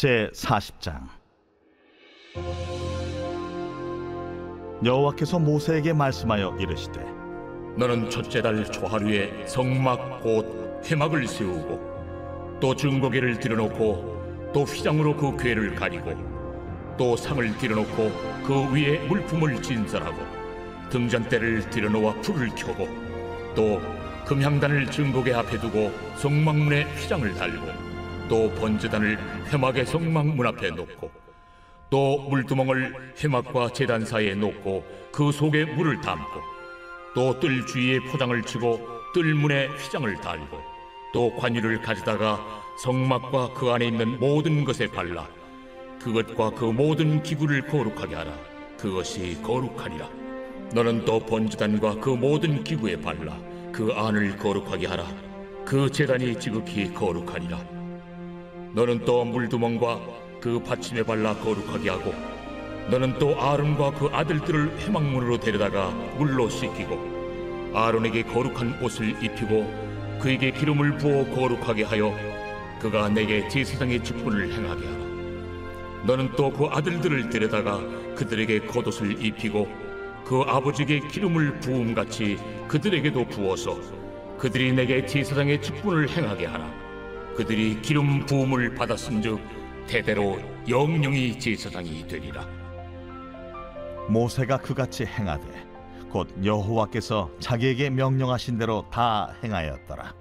제40장. 여호와께서 모세에게 말씀하여 이르시되, 너는 첫째 달 초하루에 성막 곧 회막을 세우고 또 증거궤를 들여놓고 또 휘장으로 그 궤를 가리고 또 상을 들여놓고 그 위에 물품을 진설하고 등잔대를 들여놓아 불을 켜고 또 금향단을 증거궤 앞에 두고 성막문에 휘장을 달고 또 번제단을 회막의 성막문 앞에 놓고 또 물두멍을 회막과 제단 사이에 놓고 그 속에 물을 담고 또 뜰 주위에 포장을 치고 뜰문에 휘장을 달고 또 관유를 가져다가 성막과 그 안에 있는 모든 것에 발라 그것과 그 모든 기구를 거룩하게 하라. 그것이 거룩하니라. 너는 또 번제단과 그 모든 기구에 발라 그 안을 거룩하게 하라. 그 제단이 지극히 거룩하니라. 너는 또 물두멍과 그 받침에 발라 거룩하게 하고 너는 또 아론과 그 아들들을 회막문으로 데려다가 물로 씻기고 아론에게 거룩한 옷을 입히고 그에게 기름을 부어 거룩하게 하여 그가 내게 제사장의 직분을 행하게 하라. 너는 또 그 아들들을 데려다가 그들에게 겉옷을 입히고 그 아버지에게 기름을 부음같이 그들에게도 부어서 그들이 내게 제사장의 직분을 행하게 하라. 그들이 기름 부음을 받았은즉 대대로 영영이 제사장이 되리라. 모세가 그같이 행하되 곧 여호와께서 자기에게 명령하신 대로 다 행하였더라.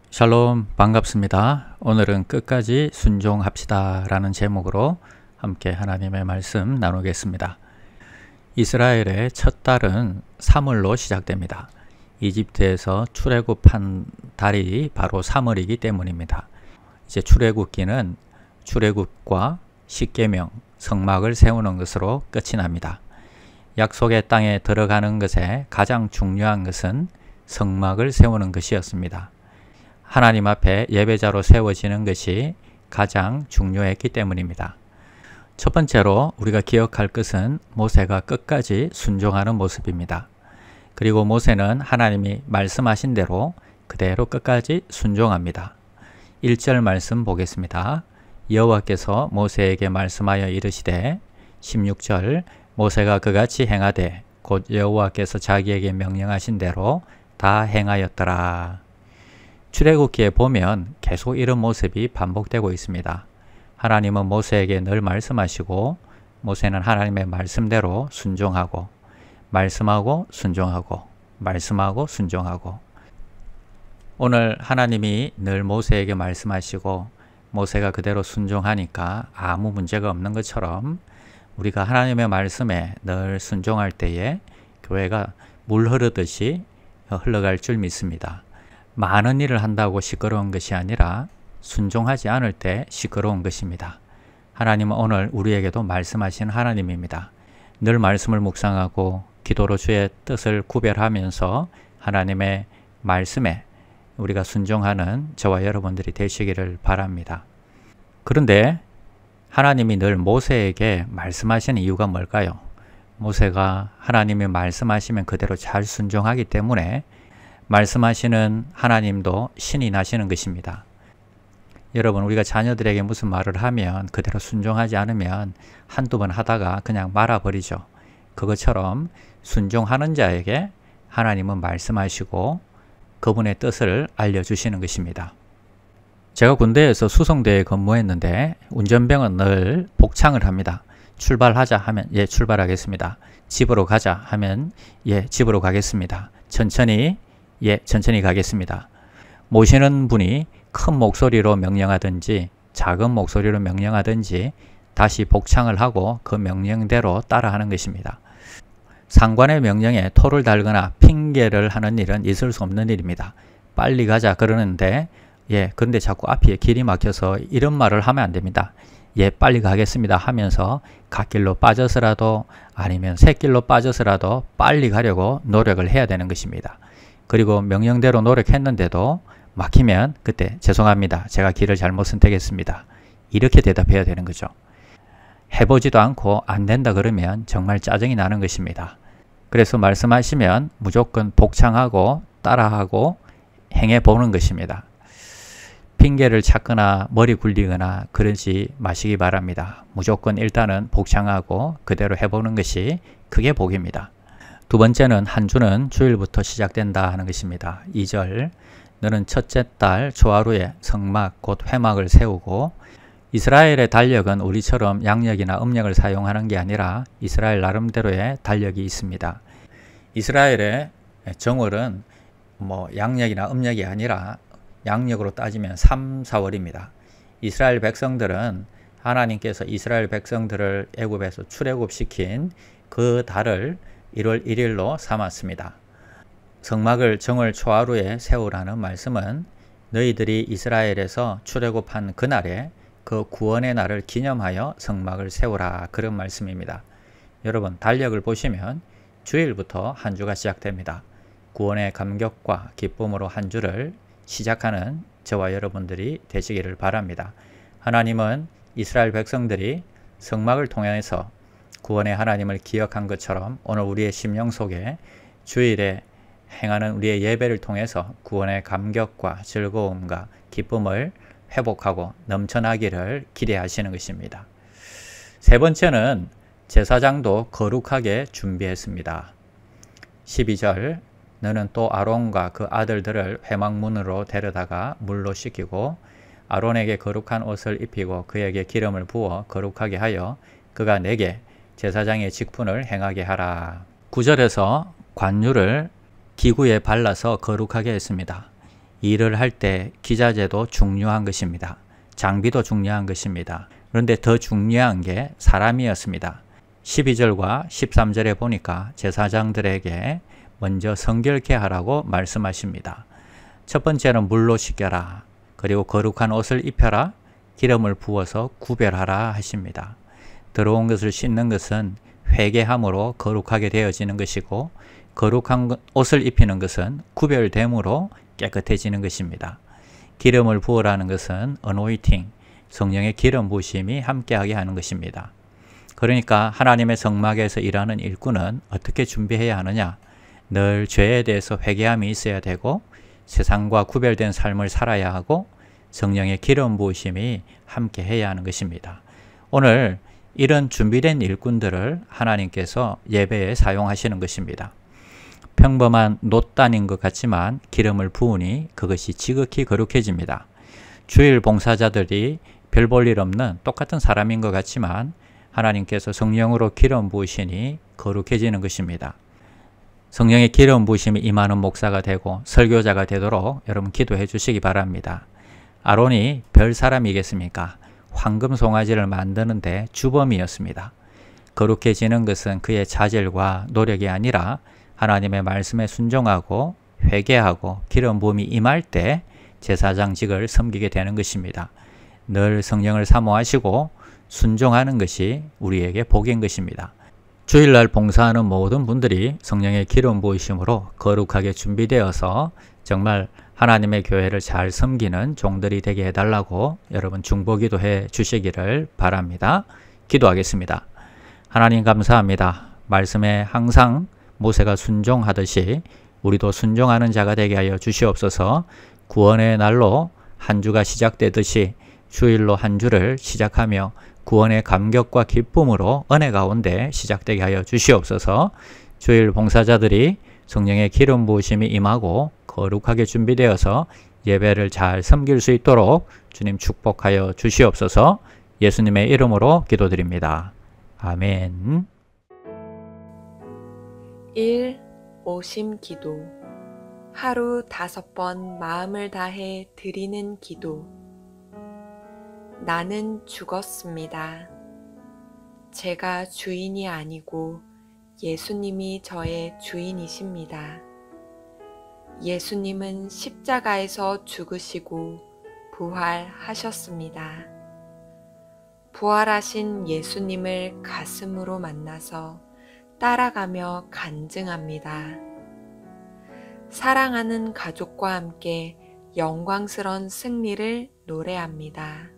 샬롬, 반갑습니다. 오늘은 끝까지 순종합시다 라는 제목으로 함께 하나님의 말씀 나누겠습니다. 이스라엘의 첫 달은 사물로 시작됩니다. 이집트에서 출애굽한 달이 바로 3월이기 때문입니다. 이제 출애굽기는 출애굽과 십계명, 성막을 세우는 것으로 끝이 납니다. 약속의 땅에 들어가는 것에 가장 중요한 것은 성막을 세우는 것이었습니다. 하나님 앞에 예배자로 세워지는 것이 가장 중요했기 때문입니다. 첫 번째로 우리가 기억할 것은 모세가 끝까지 순종하는 모습입니다. 그리고 모세는 하나님이 말씀하신 대로 그대로 끝까지 순종합니다. 1절 말씀 보겠습니다. 여호와께서 모세에게 말씀하여 이르시되 16절 모세가 그같이 행하되 곧 여호와께서 자기에게 명령하신 대로 다 행하였더라. 출애굽기에 보면 계속 이런 모습이 반복되고 있습니다. 하나님은 모세에게 늘 말씀하시고 모세는 하나님의 말씀대로 순종하고 말씀하고 순종하고 말씀하고 순종하고 오늘 하나님이 늘 모세에게 말씀하시고 모세가 그대로 순종하니까 아무 문제가 없는 것처럼 우리가 하나님의 말씀에 늘 순종할 때에 교회가 물 흐르듯이 흘러갈 줄 믿습니다. 많은 일을 한다고 시끄러운 것이 아니라 순종하지 않을 때 시끄러운 것입니다. 하나님은 오늘 우리에게도 말씀하시는 하나님입니다. 늘 말씀을 묵상하고 기도로 주의 뜻을 구별하면서 하나님의 말씀에 우리가 순종하는 저와 여러분들이 되시기를 바랍니다. 그런데 하나님이 늘 모세에게 말씀하시는 이유가 뭘까요? 모세가 하나님이 말씀하시면 그대로 잘 순종하기 때문에 말씀하시는 하나님도 신이 나시는 것입니다. 여러분, 우리가 자녀들에게 무슨 말을 하면 그대로 순종하지 않으면 한두 번 하다가 그냥 말아버리죠. 그것처럼 순종하는 자에게 하나님은 말씀하시고 그분의 뜻을 알려주시는 것입니다. 제가 군대에서 수송대에 근무했는데 운전병은 늘 복창을 합니다. 출발하자 하면 예, 출발하겠습니다. 집으로 가자 하면 예, 집으로 가겠습니다. 천천히 예, 천천히 가겠습니다. 모시는 분이 큰 목소리로 명령하든지 작은 목소리로 명령하든지 다시 복창을 하고 그 명령대로 따라하는 것입니다. 상관의 명령에 토를 달거나 핑계를 하는 일은 있을 수 없는 일입니다. 빨리 가자 그러는데 예, 그런데 자꾸 앞에 길이 막혀서 이런 말을 하면 안 됩니다. 예, 빨리 가겠습니다 하면서 갓길로 빠져서라도 아니면 샛길로 빠져서라도 빨리 가려고 노력을 해야 되는 것입니다. 그리고 명령대로 노력했는데도 막히면 그때 죄송합니다. 제가 길을 잘못 선택했습니다. 이렇게 대답해야 되는 거죠. 해보지도 않고 안 된다 그러면 정말 짜증이 나는 것입니다. 그래서 말씀하시면 무조건 복창하고 따라하고 행해보는 것입니다. 핑계를 찾거나 머리 굴리거나 그러지 마시기 바랍니다. 무조건 일단은 복창하고 그대로 해보는 것이 크게 복입니다. 두 번째는 한 주는 주일부터 시작된다 하는 것입니다. 2절 너는 첫째 달 초하루에 성막 곧 회막을 세우고 이스라엘의 달력은 우리처럼 양력이나 음력을 사용하는 게 아니라 이스라엘 나름대로의 달력이 있습니다. 이스라엘의 정월은 양력이나 음력이 아니라 양력으로 따지면 3, 4월입니다. 이스라엘 백성들은 하나님께서 이스라엘 백성들을 애굽에서 출애굽시킨 그 달을 1월 1일로 삼았습니다. 성막을 정월 초하루에 세우라는 말씀은 너희들이 이스라엘에서 출애굽한 그날에 그 구원의 날을 기념하여 성막을 세우라 그런 말씀입니다. 여러분 달력을 보시면 주일부터 한 주가 시작됩니다. 구원의 감격과 기쁨으로 한 주를 시작하는 저와 여러분들이 되시기를 바랍니다. 하나님은 이스라엘 백성들이 성막을 통해서 구원의 하나님을 기억한 것처럼 오늘 우리의 심령 속에 주일에 행하는 우리의 예배를 통해서 구원의 감격과 즐거움과 기쁨을 회복하고 넘쳐나기를 기대하시는 것입니다. 세 번째는 제사장도 거룩하게 준비했습니다. 12절 너는 또 아론과 그 아들들을 회막문으로 데려다가 물로 씻기고 아론에게 거룩한 옷을 입히고 그에게 기름을 부어 거룩하게 하여 그가 내게 제사장의 직분을 행하게 하라. 9절에서 관유를 기구에 발라서 거룩하게 했습니다. 일을 할 때 기자재도 중요한 것입니다. 장비도 중요한 것입니다. 그런데 더 중요한 게 사람이었습니다. 12절과 13절에 보니까 제사장들에게 먼저 성결케 하라고 말씀하십니다. 첫 번째는 물로 씻겨라. 그리고 거룩한 옷을 입혀라. 기름을 부어서 구별하라 하십니다. 더러운 것을 씻는 것은 회개함으로 거룩하게 되어지는 것이고 거룩한 옷을 입히는 것은 구별됨으로 깨끗해지는 것입니다. 기름을 부으라는 것은 anointing, 성령의 기름 부으심이 함께하게 하는 것입니다. 그러니까 하나님의 성막에서 일하는 일꾼은 어떻게 준비해야 하느냐? 늘 죄에 대해서 회개함이 있어야 되고 세상과 구별된 삶을 살아야 하고 성령의 기름 부으심이 함께해야 하는 것입니다. 오늘 이런 준비된 일꾼들을 하나님께서 예배에 사용하시는 것입니다. 평범한 놋단인 것 같지만 기름을 부으니 그것이 지극히 거룩해집니다. 주일 봉사자들이 별 볼 일 없는 똑같은 사람인 것 같지만 하나님께서 성령으로 기름 부으시니 거룩해지는 것입니다. 성령의 기름 부으심이 임하는 목사가 되고 설교자가 되도록 여러분 기도해 주시기 바랍니다. 아론이 별 사람이겠습니까? 황금 송아지를 만드는데 주범이었습니다. 거룩해지는 것은 그의 자질과 노력이 아니라 하나님의 말씀에 순종하고 회개하고 기름 부음이 임할 때 제사장직을 섬기게 되는 것입니다. 늘 성령을 사모하시고 순종하는 것이 우리에게 복인 것입니다. 주일날 봉사하는 모든 분들이 성령의 기름 부으심으로 거룩하게 준비되어서 정말 하나님의 교회를 잘 섬기는 종들이 되게 해달라고 여러분 중보기도 해 주시기를 바랍니다. 기도하겠습니다. 하나님 감사합니다. 말씀에 항상 모세가 순종하듯이 우리도 순종하는 자가 되게 하여 주시옵소서. 구원의 날로 한 주가 시작되듯이 주일로 한 주를 시작하며 구원의 감격과 기쁨으로 은혜 가운데 시작되게 하여 주시옵소서. 주일 봉사자들이 성령의 기름 부으심이 임하고 거룩하게 준비되어서 예배를 잘 섬길 수 있도록 주님 축복하여 주시옵소서. 예수님의 이름으로 기도드립니다. 아멘. 1. 오심 기도. 하루 5번 마음을 다해 드리는 기도. 나는 죽었습니다. 제가 주인이 아니고 예수님이 저의 주인이십니다. 예수님은 십자가에서 죽으시고 부활하셨습니다. 부활하신 예수님을 가슴으로 만나서 따라가며 간증합니다. 사랑하는 가족과 함께 영광스러운 승리를 노래합니다.